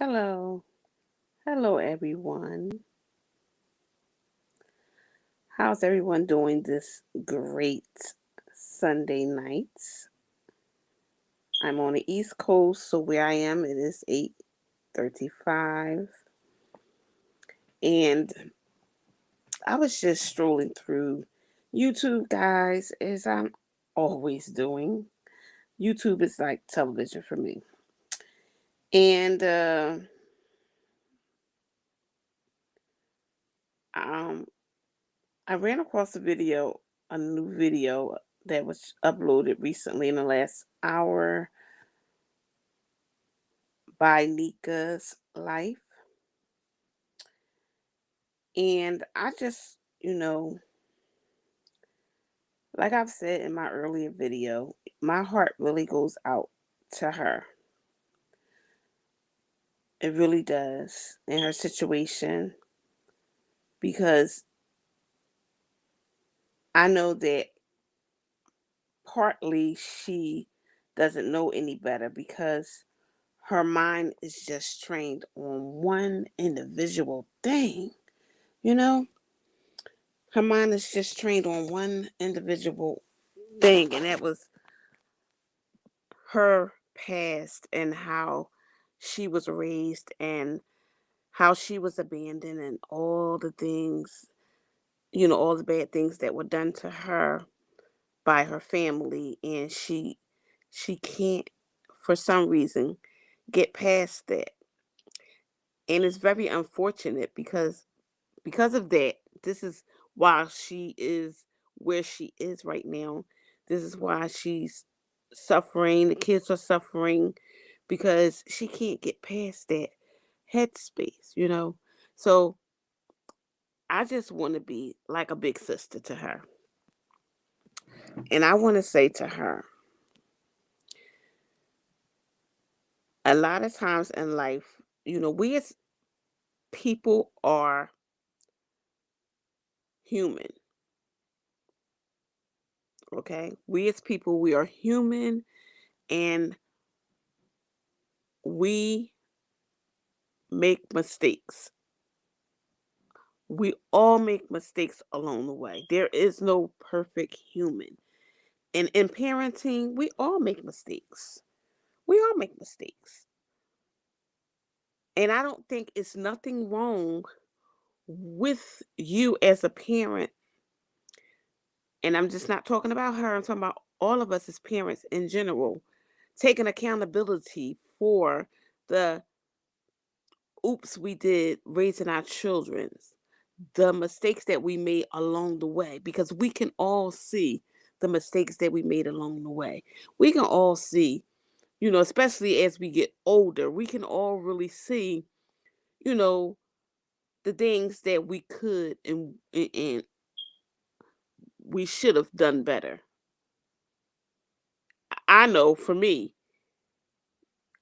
Hello. Hello, everyone. How's everyone doing this great Sunday night? I'm on the East Coast, so where I am, it is 8:35. And I was just strolling through YouTube, guys, as I'm always doing. YouTube is like television for me. And um, I ran across a new video that was uploaded recently in the last hour by Nika's life. And I just, like I've said in my earlier video, my heart really goes out to her. It really does in her situation because I know that partly she doesn't know any better because her mind is just trained on one individual thing. You know, her mind is just trained on one individual thing, and that was her past and how she was raised and how she was abandoned and all the things, all the bad things that were done to her by her family, and she can't for some reason get past that. And it's very unfortunate because of that, this is why she is where she is right now. This is why she's suffering. The kids are suffering because she can't get past that headspace. So I just want to be like a big sister to her. And I want to say to her, a lot of times in life, we as people are human. Okay? We as people, we are human and we make mistakes. We all make mistakes along the way. There is no perfect human. And in parenting, we all make mistakes. We all make mistakes. And I don't think it's nothing wrong with you as a parent. And I'm just not talking about her, I'm talking about all of us as parents in general, taking accountability for the oops we did raising our children, the mistakes that we made along the way, because we can all see the mistakes that we made along the way. We can all see, especially as we get older, we can all really see, you know, the things that we could and we should have done better. I know for me,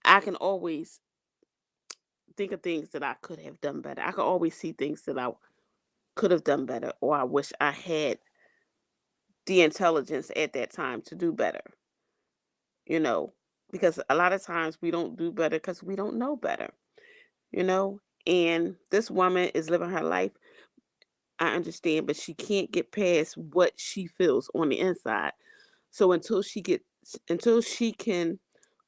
I can always think of things that I could have done better. I can always see things that I could have done better, or I wish I had the intelligence at that time to do better, you know, because a lot of times we don't do better because we don't know better, you know. And this woman is living her life, I understand, but she can't get past what she feels on the inside. So until she can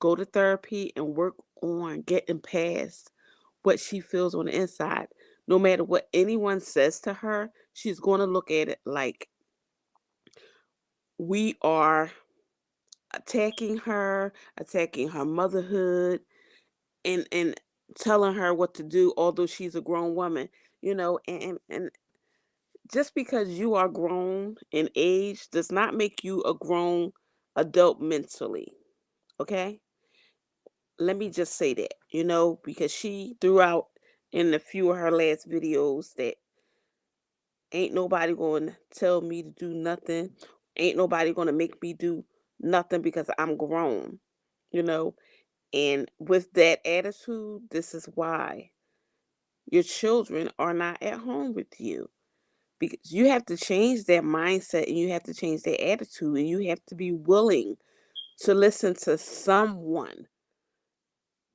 go to therapy and work on getting past what she feels on the inside, no matter what anyone says to her, she's going to look at it like we are attacking her motherhood, and telling her what to do, although she's a grown woman, and just because you are grown in age does not make you a grown adult mentally. Okay, let me just say that, because she threw out in a few of her last videos that ain't nobody going to tell me to do nothing, ain't nobody going to make me do nothing because I'm grown, you know. And with that attitude, this is why your children are not at home with you, because you have to change their mindset and you have to change their attitude and you have to be willing to listen to someone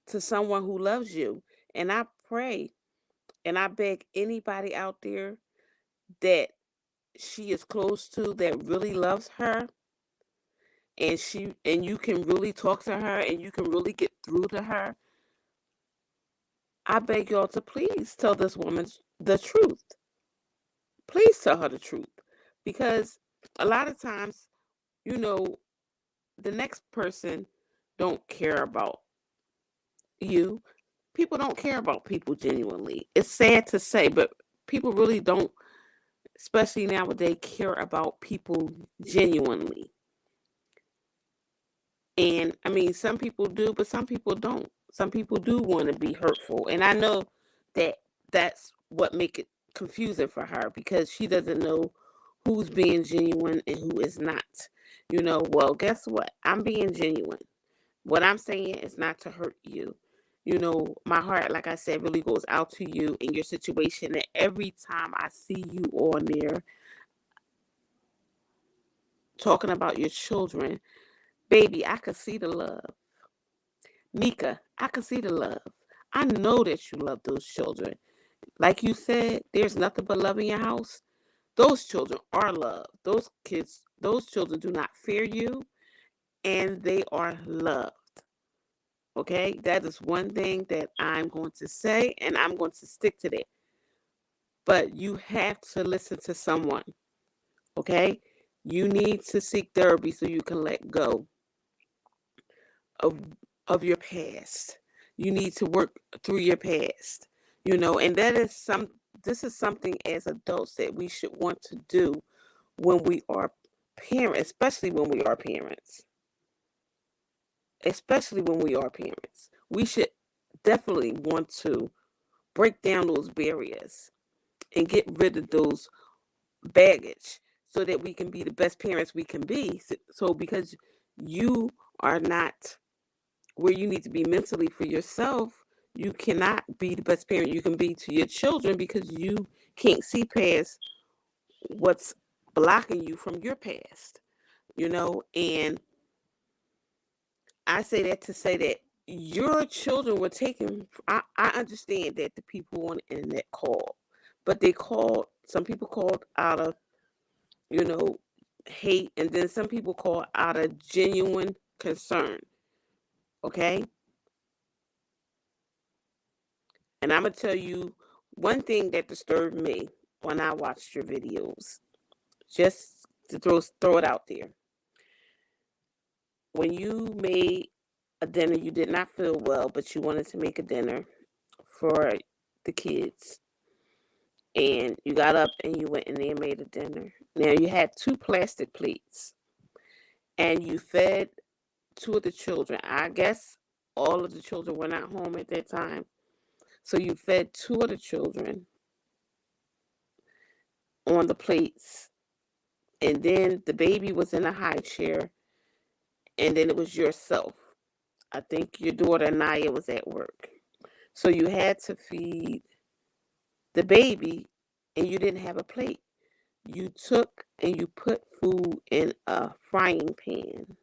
who loves you. And I pray and I beg anybody out there that she is close to that really loves her, and you can really talk to her and you can really get through to her. I beg y'all to please tell this woman the truth. Please tell her the truth. Because a lot of times, you know, the next person don't care about you. People don't care about people genuinely. It's sad to say, but people really don't, especially nowadays, care about people genuinely. And I mean, some people do, but some people don't. Some people do want to be hurtful. And I know that that's what make it confusing for her, because she doesn't know who's being genuine and who is not. Well, guess what? I'm being genuine. What I'm saying is not to hurt you. My heart, like I said, really goes out to you in your situation. And every time I see you on there talking about your children, baby, I can see the love. Mika, I can see the love. I know that you love those children. Like you said, there's nothing but love in your house. Those children are loved. Those children do not fear you, and they are loved. Okay? That is one thing that I'm going to say, and I'm going to stick to that. But you have to listen to someone. Okay? You need to seek therapy so you can let go of your past. You need to work through your past. And this is something as adults that we should want to do when we are parents, especially when we are parents. Especially when we are parents. We should definitely want to break down those barriers and get rid of those baggage so that we can be the best parents we can be. So because you are not where you need to be mentally for yourself, you cannot be the best parent you can be to your children, because you can't see past what's blocking you from your past, and I say that to say that your children were taken. I understand that the people on the internet called, but some people called out of, hate, and then some people called out of genuine concern. Okay? And I'm going to tell you one thing that disturbed me when I watched your videos, just to throw it out there. When you made a dinner, you did not feel well, but you wanted to make a dinner for the kids. And you got up and you went in there and made a dinner. Now, you had 2 plastic plates, and you fed 2 of the children. I guess all of the children were not home at that time. So you fed 2 of the children on the plates. And then the baby was in a high chair. And then it was yourself. I think your daughter Naya was at work. So you had to feed the baby, and you didn't have a plate. You took and you put food in a frying pan,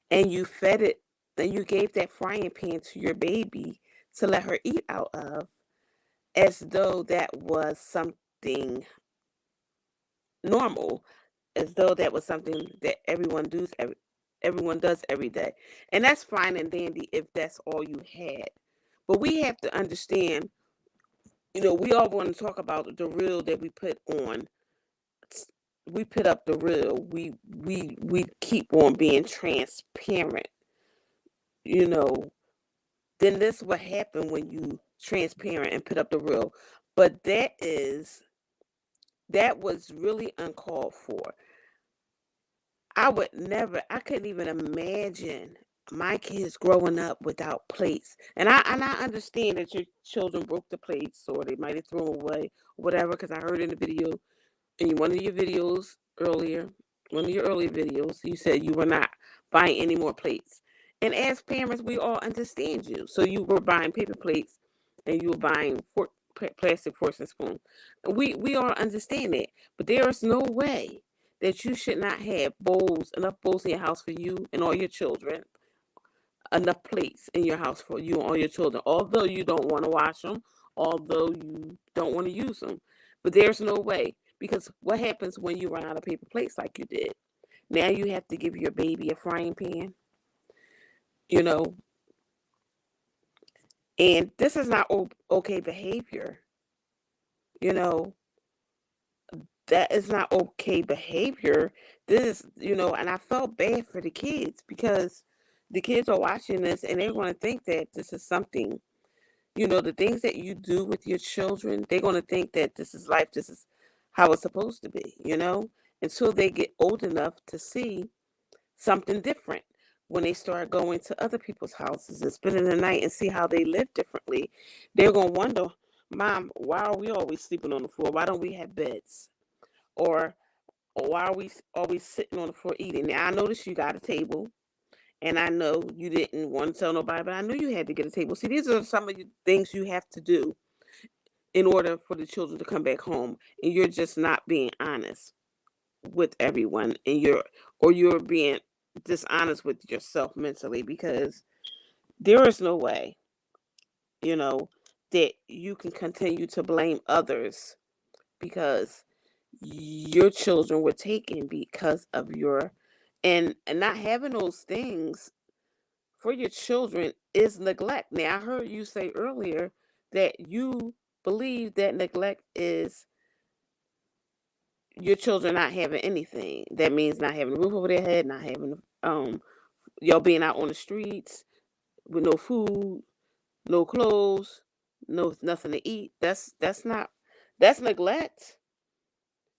and you fed it, and you gave that frying pan to your baby to let her eat out of, as though that was something normal, as though that was something that everyone does every day. And that's fine and dandy if that's all you had. But we have to understand, we all want to talk about the reel that we put on. We put up the reel. We keep on being transparent. Then this what happened when you transparent and put up the reel. But that was really uncalled for. I couldn't even imagine my kids growing up without plates. And I understand that your children broke the plates, or they might have thrown away, whatever, because I heard in the video, in one of your videos earlier, one of your early videos, you said you were not buying any more plates. And as parents, we all understand you. So you were buying paper plates, and you were buying plastic forks and spoons. We all understand that. But there is no way that you should not have enough bowls in your house for you and all your children, enough plates in your house for you and all your children, although you don't want to wash them, although you don't want to use them. But there's no way, because what happens when you run out of paper plates like you did? Now you have to give your baby a frying pan, you know, and this is not okay behavior, you know, that is not okay behavior. This, and I felt bad for the kids because the kids are watching this and they're going to think that this is something, the things that you do with your children, they're going to think that this is life, this is how it's supposed to be, until they get old enough to see something different. When they start going to other people's houses and spending the night and see how they live differently, they're going to wonder, Mom, why are we always sleeping on the floor? Why don't we have beds? Or, why are we always sitting on the floor eating? Now, I noticed you got a table, and I know you didn't want to tell nobody, but I knew you had to get a table. See, these are some of the things you have to do in order for the children to come back home, and you're just not being honest with everyone, and you're being dishonest with yourself mentally, because there is no way, you know, that you can continue to blame others because your children were taken because of your and not having those things for your children is neglect. Now, I heard you say earlier that you believe that neglect is your children not having anything. That means not having a roof over their head, not having y'all being out on the streets with no food, no clothes, no nothing to eat. That's neglect.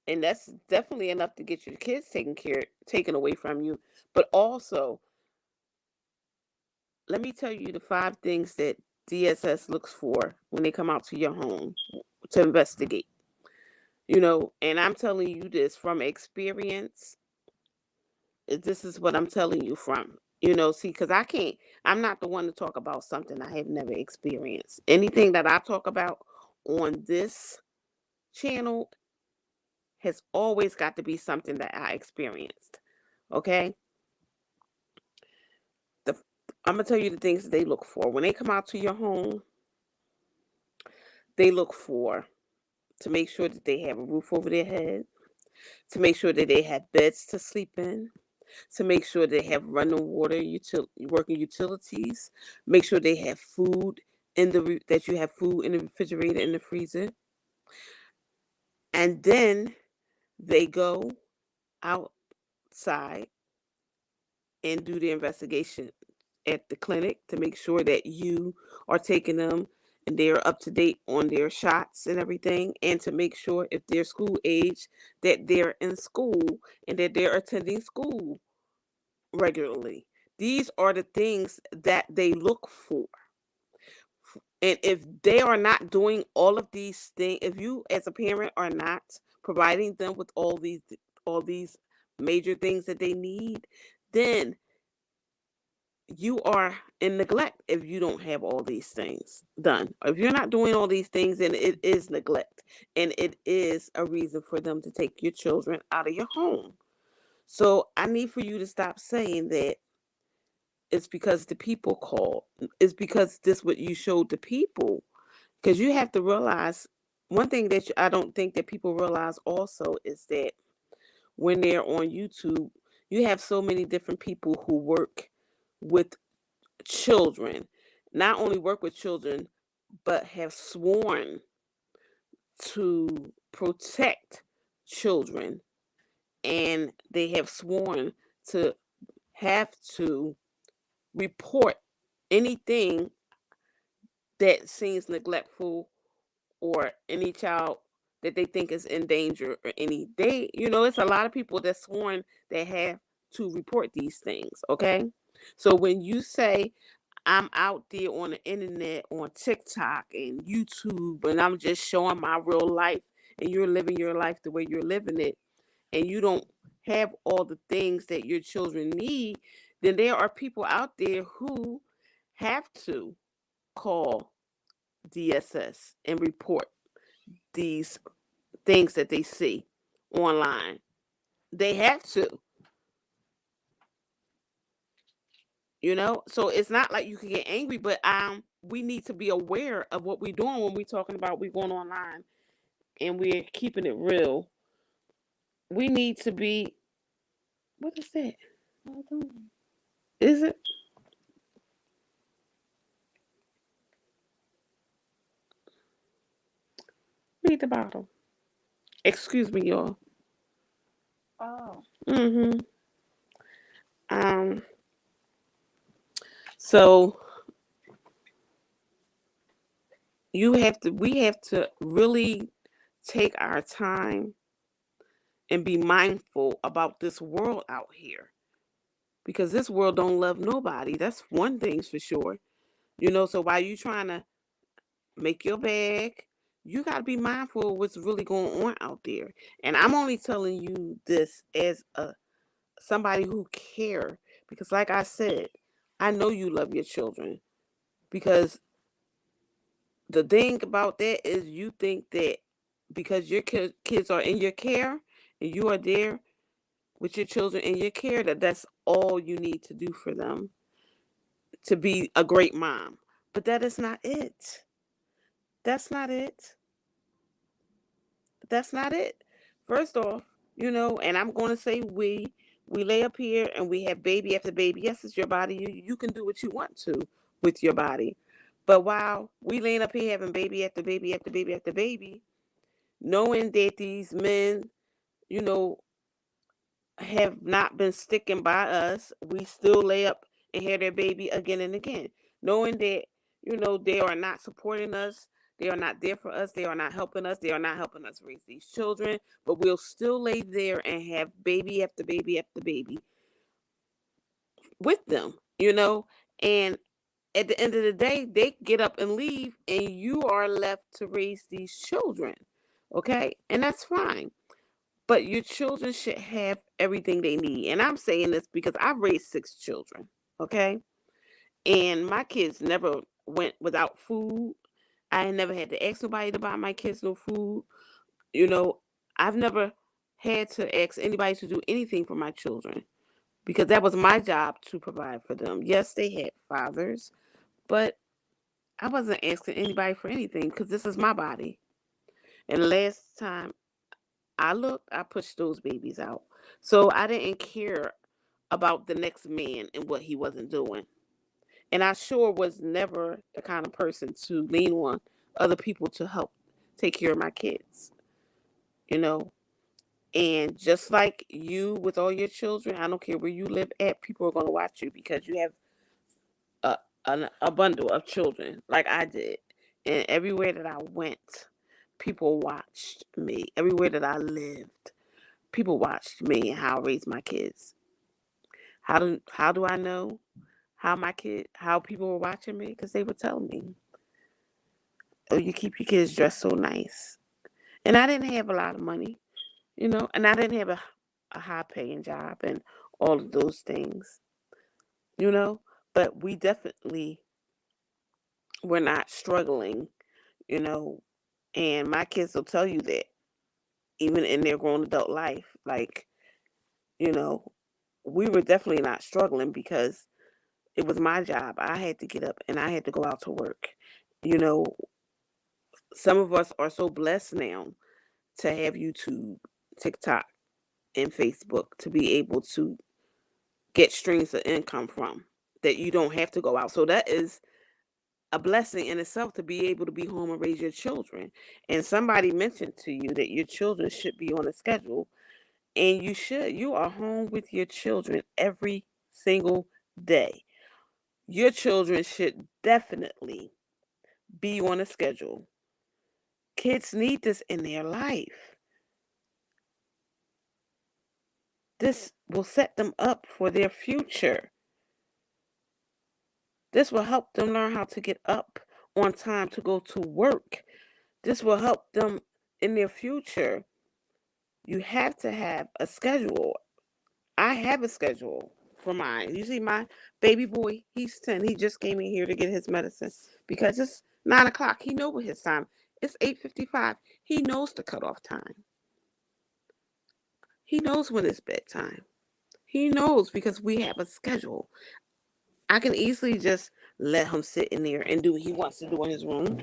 And that's definitely enough to get your kids taken away from you. But also, let me tell you the 5 things that DSS looks for when they come out to your home to investigate. And I'm telling you this from experience. This is what I'm telling you from. See, because I'm not the one to talk about something I have never experienced. Anything that I talk about on this channel has always got to be something that I experienced. Okay? The, I'm going to tell you the things that they look for. When they come out to your home, they look for to make sure that they have a roof over their head, to make sure that they have beds to sleep in, to make sure they have running water, working utilities, make sure they have food that you have food in the refrigerator, in the freezer, and then they go outside and do the investigation at the clinic to make sure that you are taking them and they're up to date on their shots and everything, and to make sure if they're school age that they're in school and that they're attending school regularly. These are the things that they look for. And if they are not doing all of these things, if you as a parent are not providing them with all these major things that they need, then you are in neglect if you don't have all these things done. If you're not doing all these things, then it is neglect. And it is a reason for them to take your children out of your home. So I need for you to stop saying that it's because the people called. It's because this what you showed the people. Because you have to realize one thing that I don't think that people realize also is that when they're on YouTube, you have so many different people who work with children, not only work with children, but have sworn to protect children, and they have sworn to have to report anything that seems neglectful or any child that they think is in danger or it's a lot of people that's sworn they have to report these things. Okay, so when you say I'm out there on the internet, on TikTok and YouTube, and I'm just showing my real life, and you're living your life the way you're living it, and you don't have all the things that your children need, then there are people out there who have to call DSS and report these things that they see online. They have to. So it's not like you can get angry, but we need to be aware of what we're doing when we're talking about we're going online and we're keeping it real. We need to be. What is that? Is it? Read the bottom. Excuse me, y'all. Oh. Mm-hmm. Um. So we have to really take our time and be mindful about this world out here, because this world don't love nobody. That's one thing's for sure. So while you trying to make your bag, you got to be mindful of what's really going on out there. And I'm only telling you this as a somebody who care, because like I said, I know you love your children, because the thing about that is you think that because your kids are in your care and you are there with your children in your care, that that's all you need to do for them to be a great mom. But that is not it. That's not it. That's not it. First off, and I'm going to say we lay up here and we have baby after baby. Yes, it's your body. You can do what you want to with your body. But while we laying up here having baby after baby after baby after baby, knowing that these men, you know, have not been sticking by us, we still lay up and have their baby again and again. Knowing that, they are not supporting us, they are not there for us, they are not helping us, they are not helping us raise these children, but we'll still lay there and have baby after baby after baby with them, and at the end of the day, they get up and leave, and you are left to raise these children. Okay? And that's fine. But your children should have everything they need. And I'm saying this because I've raised 6 children. Okay? And my kids never went without food. I never had to ask nobody to buy my kids no food. You know, I've never had to ask anybody to do anything for my children, because that was my job to provide for them. Yes, they had fathers, but I wasn't asking anybody for anything because this is my body. And the last time I looked, I pushed those babies out. So I didn't care about the next man and what he wasn't doing. And I sure was never the kind of person to lean on other people to help take care of my kids, you know. And just like you with all your children, I don't care where you live at, people are going to watch you because you have a, a bundle of children like I did. And everywhere that I went, people watched me. Everywhere that I lived, people watched me and how I raised my kids. How do I know how people were watching me? Because they would tell me, "Oh, you keep your kids dressed so nice." And I didn't have a lot of money, and I didn't have a high paying job and all of those things, you know. But we definitely were not struggling, you know. And my kids will tell you that even in their grown adult life, like, you know, we were definitely not struggling because it was my job. I had to get up and I had to go out to work. You know, some of us are so blessed now to have YouTube, TikTok, and Facebook to be able to get streams of income from, that you don't have to go out. So that is a blessing in itself, to be able to be home and raise your children. And somebody mentioned to you that your children should be on a schedule, and you should. You are home with your children every single day. Your children should definitely be on a schedule. Kids need this in their life. This will set them up for their future. This will help them learn how to get up on time to go to work. This will help them in their future. You have to have a schedule. I have a schedule for mine. You see, my baby boy, he's 10. He just came in here to get his medicine because it's 9 o'clock. He know what his time. It's 8:55. He knows the cutoff time. He knows when it's bedtime. He knows because we have a schedule. I can easily just let him sit in there and do what he wants to do in his room.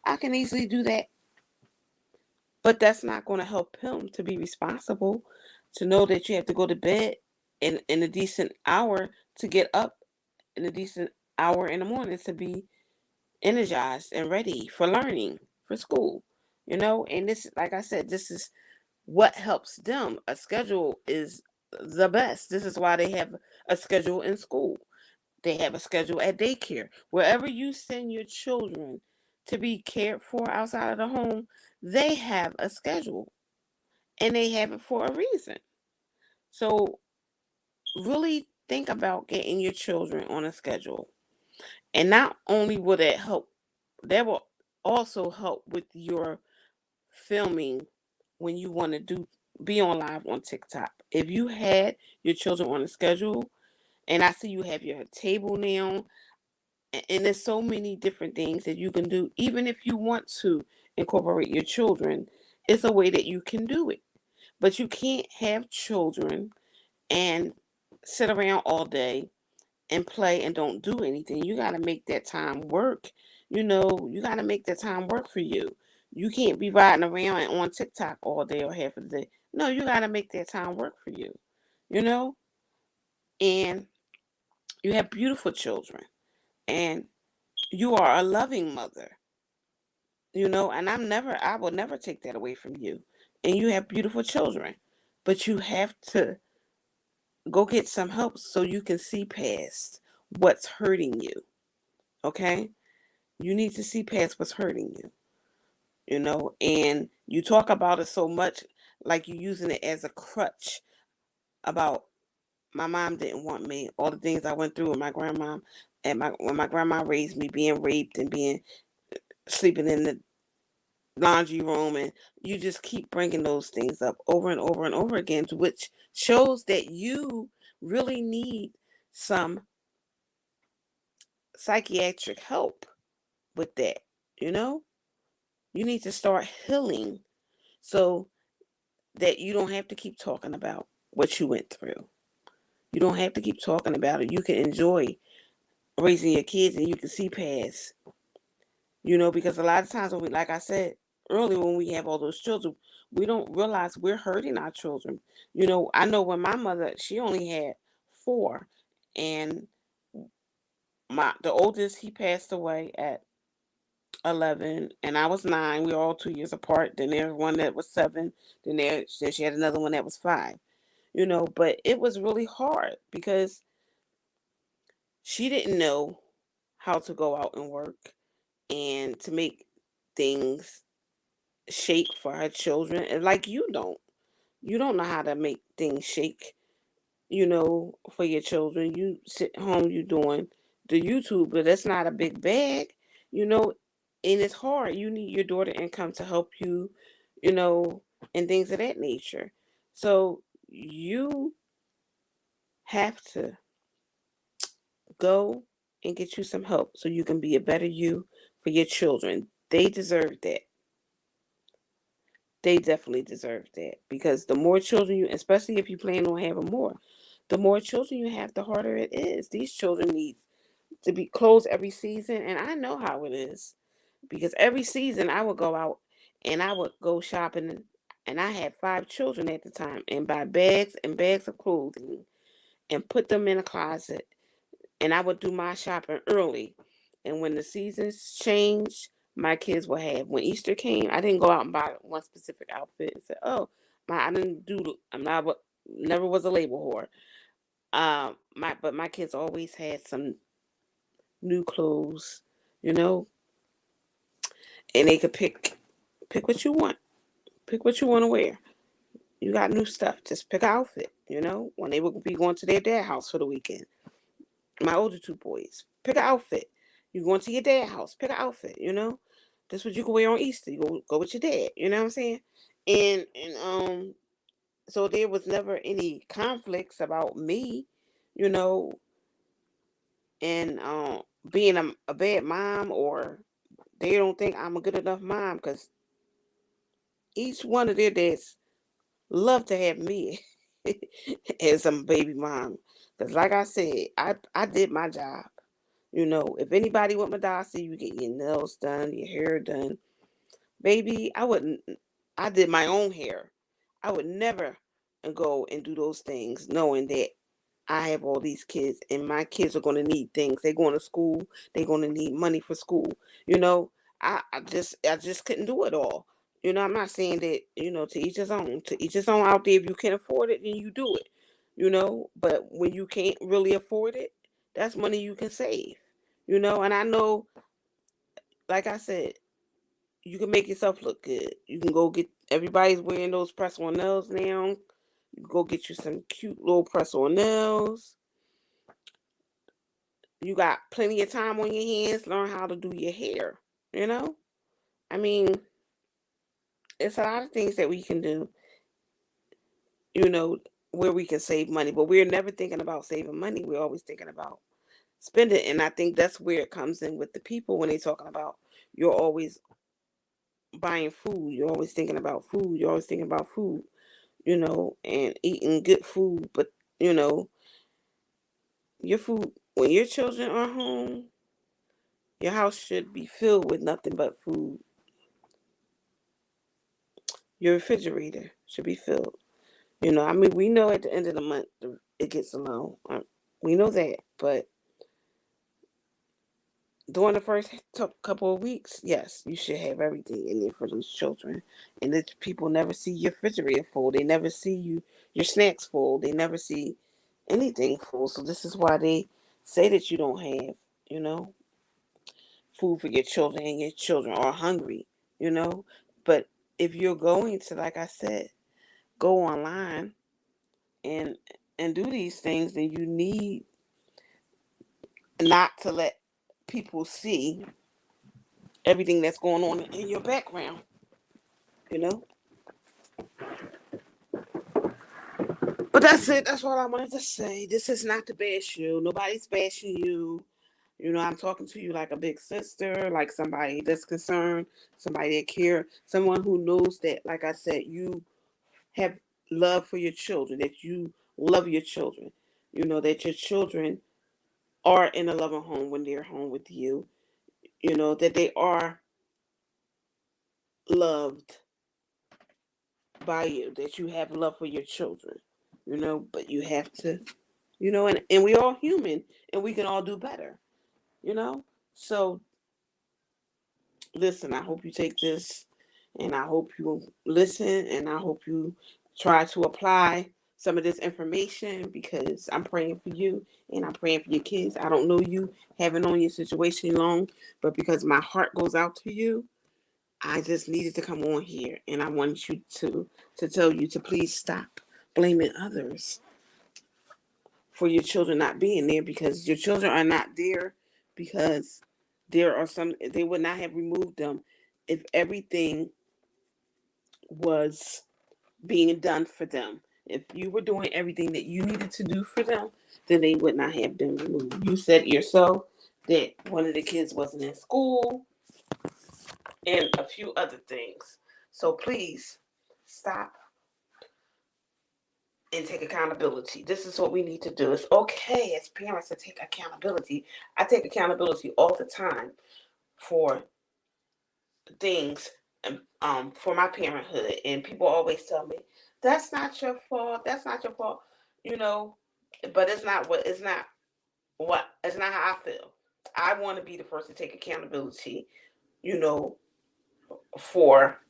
I can easily do that. But that's not going to help him to be responsible, to know that you have to go to bed in a decent hour to get up in a decent hour in the morning to be energized and ready for learning, for school. And this, like I said, this is what helps them. A schedule is the best. This is why they have a schedule in school. They have a schedule at daycare. Wherever you send your children to be cared for outside of the home, they have a schedule, and they have it for a reason. So really think about getting your children on a schedule. And not only will that will also help with your filming when you want to be on live on TikTok. If you had your children on a schedule, and I see you have your table now, and there's so many different things that you can do, even if you want to incorporate your children, it's a way that you can do it. But you can't have children and sit around all day and play and don't do anything. You got to make that time work. You got to make that time work for you. You can't be riding around and on TikTok all day or half of the day. No, you got to make that time work for you. You know, and you have beautiful children, and you are a loving mother. And I will never take that away from you. And you have beautiful children, but you have to go get some help so you can see past what's hurting you. Okay? You need to see past what's hurting you. And you talk about it so much like you're using it as a crutch about my mom didn't want me, all the things I went through with my grandma, and when my grandma raised me, being raped and being sleeping in the laundry room, and you just keep bringing those things up over and over and over again, which shows that you really need some psychiatric help with that. you know you need to start healing so that you don't have to keep talking about what you went through. You don't have to keep talking about it. You can enjoy raising your kids, and you can see past. Because a lot of times when we, like I said earlier, when we have all those children, we don't realize we're hurting our children. I know when my mother, she only had four, and the oldest, he passed away at 11, and I was 9. We were all 2 years apart. Then there was one that was 7. Then she had another one that was 5. But it was really hard because she didn't know how to go out and work and to make things shake for her children. And like you don't know how to make things shake, for your children. You sit home, you doing the YouTube, but that's not a big bag, you know, and it's hard. You need your daughter income to help you, you know, and things of that nature. So you have to go and get you some help so you can be a better you for your children. They deserve that. They definitely deserve that because the more children especially if you plan on having more, the more children you have, the harder it is. These children need to be closed every season, and I know how it is because every season I would go out and I would go shopping, and I had 5 children at the time, and buy bags and bags of clothing and put them in a closet, and I would do my shopping early. And when the seasons changed, my kids will have. When Easter came, I didn't go out and buy one specific outfit and say, "Oh, I didn't do. I'm not. Never was a label whore." But my kids always had some new clothes, you know, and they could pick what you want. Pick what you want to wear. You got new stuff. Just pick an outfit. When they would be going to their dad house for the weekend. My older 2 boys, pick an outfit. You going to your dad house, pick an outfit. That's what you can wear on Easter. You go with your dad. You know what I'm saying? And so there was never any conflicts about me, you know, and being a bad mom, or they don't think I'm a good enough mom because each one of their dads love to have me. as a baby mom. Because, like I said, I did my job. If anybody with my dog see you get your nails done, your hair done, baby, I wouldn't. I did my own hair. I would never go and do those things knowing that I have all these kids and my kids are going to need things. They're going to school. They're going to need money for school. You know, I just couldn't do it all. I'm not saying that, to each his own. To each his own out there. If you can afford it, then you do it. But when you can't really afford it, that's money you can save. And I know, like I said, you can make yourself look good. You can go get everybody's wearing those press on nails now. You go get you some cute little press on nails. You got plenty of time on your hands. Learn how to do your hair. You know, I mean, it's a lot of things that we can do. You know, where we can save money, but we're never thinking about saving money. We're always thinking about spending, and I think that's where it comes in with the people when they're talking about you're always buying food. You're always thinking about food. You're always thinking about food. And eating good food. But, you know, your food, when your children are home, your house should be filled with nothing but food. Your refrigerator should be filled. I mean, we know at the end of the month it gets low. We know that. But during the first couple of weeks, yes, you should have everything in there for those children. And that people never see your refrigerator full. They never see your snacks full. They never see anything full. So this is why they say that you don't have, you know, food for your children and your children are hungry, you know. But if you're going to, like I said, go online and do these things, then you need not to let people see everything that's going on in your background, you know. But that's it. That's all I wanted to say. This is not to bash you. Nobody's bashing you. I'm talking to you like a big sister, like somebody that's concerned, somebody that care, someone who knows that, like I said, you have love for your children, that you love your children. That your children are in a loving home when they're home with you. That they are loved by you, that you have love for your children. But you have to, and we all human and we can all do better, you know? So listen, I hope you take this and I hope you listen and I hope you try to apply some of this information because I'm praying for you and I'm praying for your kids. I don't know you, haven't known your situation long, but because my heart goes out to you, I just needed to come on here and I want you to tell you to please stop blaming others for your children not being there because your children are not there because there are some they would not have removed them if everything was being done for them. If you were doing everything that you needed to do for them, then they would not have been removed. You said yourself that one of the kids wasn't in school and a few other things. So please stop and take accountability. This is what we need to do. It's okay as parents to take accountability. I take accountability all the time for things for my parenthood, and people always tell me that's not your fault. That's not your fault. You know, but it's not how I feel. I want to be the first to take accountability. You know, for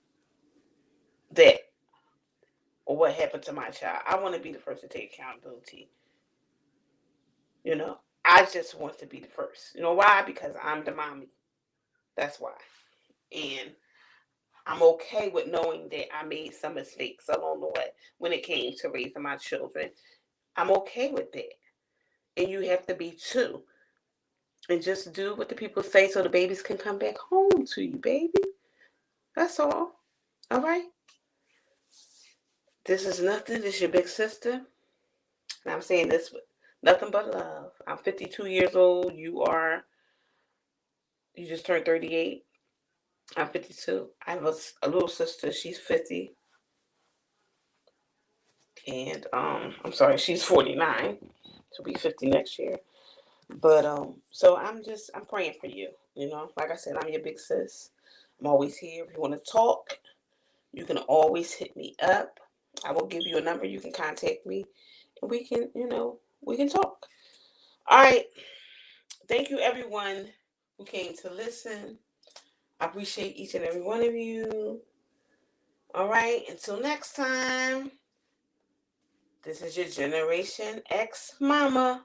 that or what happened to my child. I want to be the first to take accountability. You know, I just want to be the first. You know why? Because I'm the mommy. That's why. And I'm okay with knowing that I made some mistakes along the way when it came to raising my children. I'm okay with that. And you have to be too. And just do what the people say so the babies can come back home to you, baby. That's all. All right? This is nothing. This is your big sister. And I'm saying this with nothing but love. I'm 52 years old. You just turned 38. I'm 52. I have a little sister. She's 50. And I'm sorry, she's 49. She'll be 50 next year. But so I'm praying for you. You know, like I said, I'm your big sis. I'm always here. If you want to talk, you can always hit me up. I will give you a number. You can contact me, and we can talk. All right. Thank you, everyone who came to listen. I appreciate each and every one of you. All right. Until next time, this is your Generation X Mama.